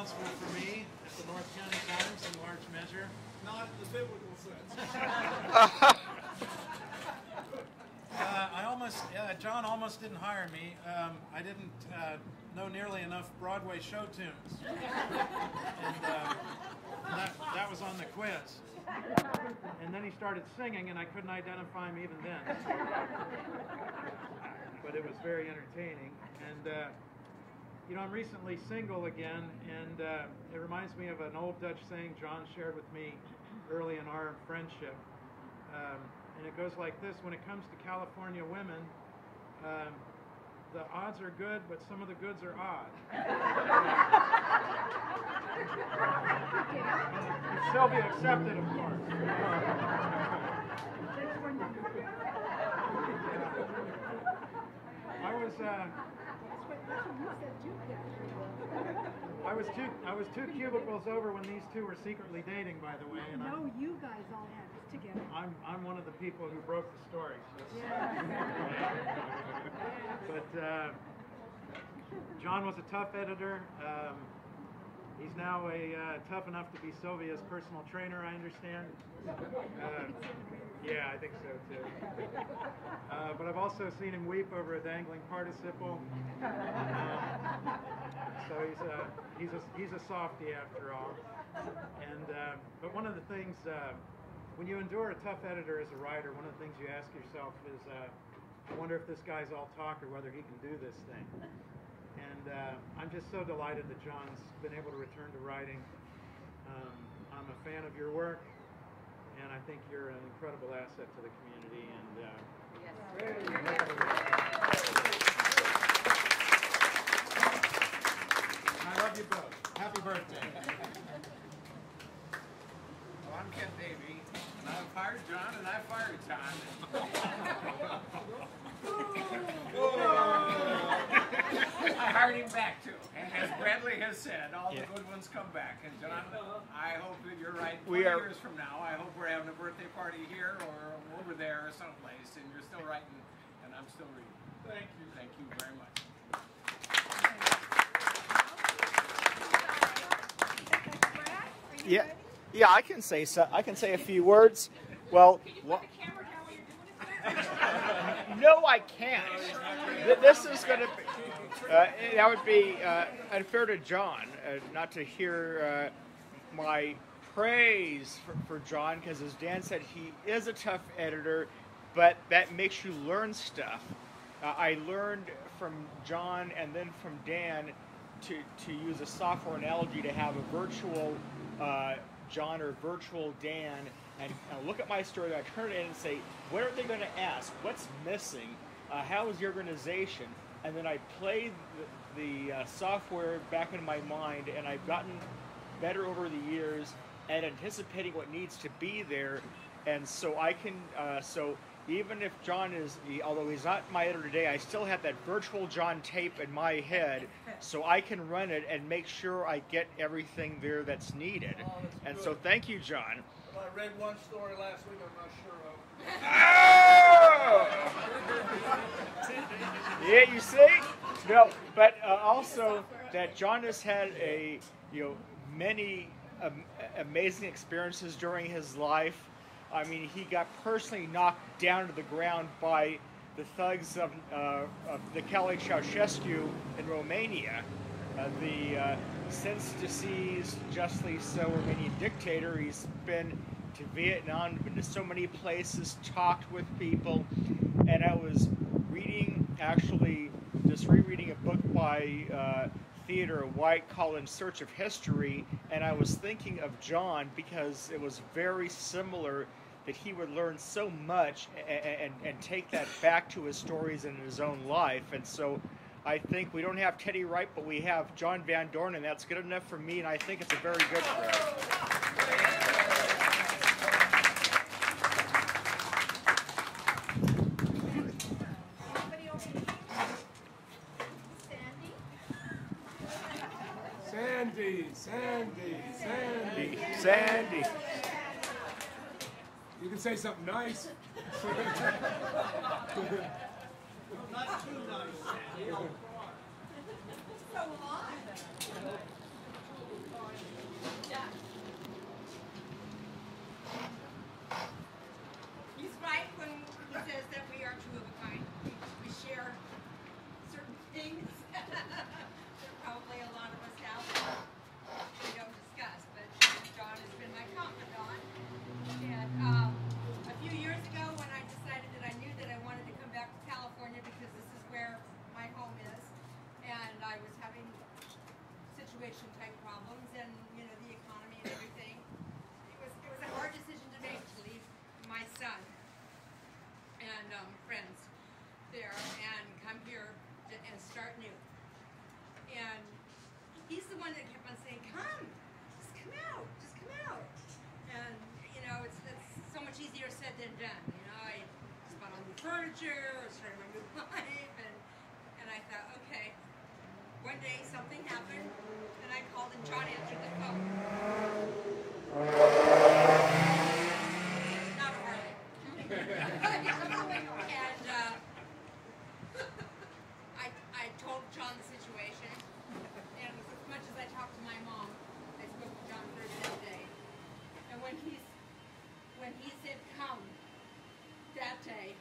responsible for me at the North County Times in large measure. Not in the biblical sense. John almost didn't hire me. I didn't know nearly enough Broadway show tunes. And that was on the quiz. And then he started singing, and I couldn't identify him even then. But it was very entertaining. And you know, I'm recently single again, and it reminds me of an old Dutch saying John shared with me early in our friendship. And it goes like this: when it comes to California women, the odds are good, but some of the goods are odd. Sylvia accepted, of course. I was two cubicles over when these two were secretly dating, by the way. And no, you guys all had this together. I'm one of the people who broke the story. So yeah. But John was a tough editor. He's now tough enough to be Sylvia's personal trainer, I understand. Yeah, I think so too. But I've also seen him weep over a dangling participle. So he's a softie after all. And but one of the things, when you endure a tough editor as a writer, one of the things you ask yourself is, I wonder if this guy's all talk or whether he can do this thing. And I'm just so delighted that John's been able to return to writing. I'm a fan of your work, and I think you're an incredible asset to the community. And I love you both. Happy birthday. Well, I'm Ken Davey, and I've hired John, and I fired John. I hired him back too, and as Bradley has said, all the good ones come back. And John, I hope that you're right. 20 years from now, I hope we're having a birthday party here or over there or someplace, and you're still writing, and I'm still reading. Thank you. Thank you very much. Yeah, yeah, I can say so. I can say a few words. Well, Can you put the camera down while you're doing it? no, I can't. This is going to be. That would be unfair to John not to hear my praise for John, because as Dan said, he is a tough editor, but that makes you learn stuff. I learned from John and then from Dan to use a software analogy to have a virtual John or virtual Dan, and look at my story, I turn it in and say, what are they going to ask? What's missing? How is the organization? And then I play the software back into my mind, and I've gotten better over the years at anticipating what needs to be there. And so I can, so even if John is, although he's not my editor today, I still have that virtual John tape in my head, so I can run it and make sure I get everything there that's needed. Oh, that's and good. So thank you, John. Well, I read one story last week I'm not sure of. Oh! Yeah, you see? No, but also that John has had many amazing experiences during his life. I mean, he got personally knocked down to the ground by the thugs of the Cali Ceausescu in Romania, the since deceased, justly so, Romanian dictator. He's been to Vietnam, been to so many places, talked with people, and I was reading, actually, just rereading a book by Theodore White called In Search of History, and I was thinking of John because it was very similar that he would learn so much and take that back to his stories in his own life. And so I think we don't have Teddy Wright, but we have John Van Dorn, and that's good enough for me, and I think it's a very good crowd. Sandy. You can say something nice. not too nice. John answered the phone. Not a Harley. And I told John the situation, and as much as I talked to my mom, I spoke to John Thursday day. And when he said come that day,